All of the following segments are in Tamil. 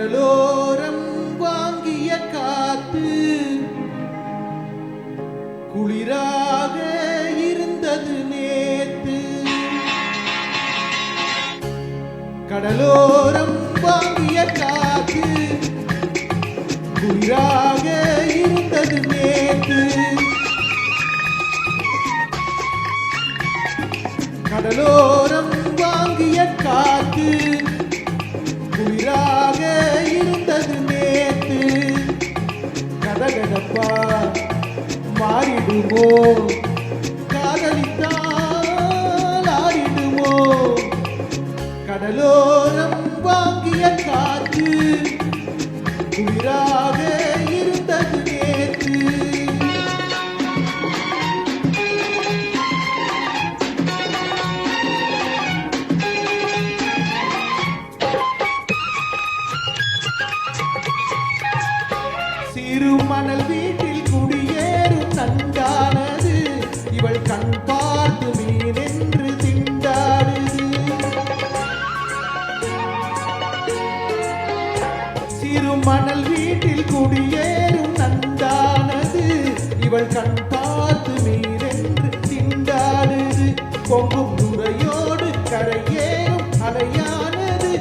கடலோரம் வாங்கிய காத்து குளிராக இருந்தது நேத்து. கடலோரம் வாங்கிய காத்து குளிராக இருந்தது நேத்து. கடலோரம் வாங்கிய காத்து குளிராக இருந்தது நேத்து. கதகதப்பா மாறிடுமோ, காதலித்தால் ஆறிடுமோ. கடலோரம் வாங்கிய காத்து குளிராக இருந்தது நேத்து. சிறுமணல் வீட்டில் குடியேறும் நந்தானது, இவள் கண் பார்த்து மீனென்று திண்டாடுது. சிறுமணல் வீட்டில் குடியேறும் நந்தானது, இவள் கண் பார்த்து மீனென்று திண்டாடுது. பொங்கும் நுரையோடு கரையேறும் அலையானது,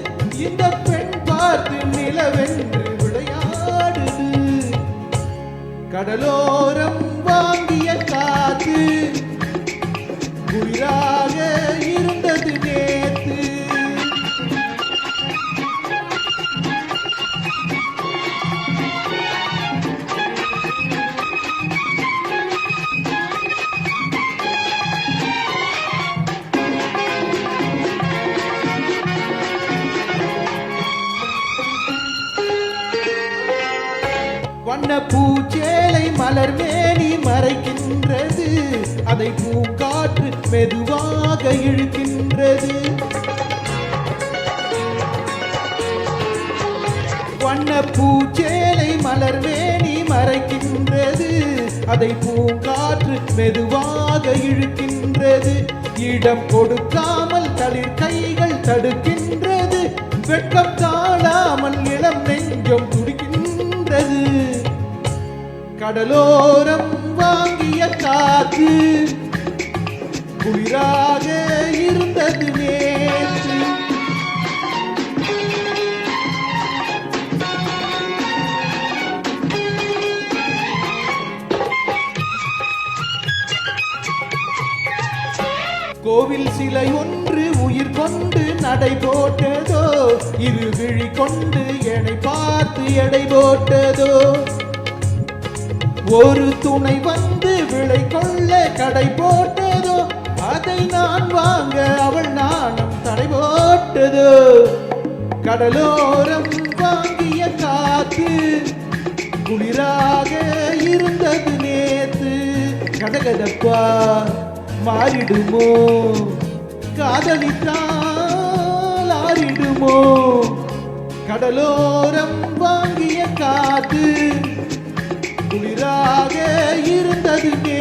இந்த பெண் பார்த்து நிலவென்று கடலோரம் வாங்கிய காத்து குளிராக இருந்தது நேத்து. வண்ண பூச்சேலை மலர் மேனி மறைக்கின்றது, அதை பூங்காற்று மெதுவாக இழுக்கின்றது. வண்ண பூச்சேலை மலர் மேனி மறைக்கின்றது, அதை பூங்காற்று மெதுவாக இழுக்கின்றது. இடம் கொடுக்காமல் தளிர் கைகள் தடுக்கின்றது, வெட்கம் தாழாமல் இளம் நெஞ்சம் துடிக்கின்றது. கடலோரம் வாங்கிய காத்து குளிராக இருந்தது நேத்து. கோவில் சிலை ஒன்று உயிர் கொண்டு நடை போட்டதோ, இரு விழி கொண்டு என்னை பார்த்து எடை போட்டதோ. ஒரு துணை வந்து விலை கொள்ள கடை போட்டதோ, அதை நான் வாங்க அவள் நாணம் தடை போட்டதோ. கடலோரம் வாங்கிய காத்து குளிராக இருந்தது நேத்து. கதகதப்பா மாறிடுமோ, காதலித்தால் ஆறிடுமோ. கடலோரம் வாங்கிய காத்து குளிராக இருந்தது.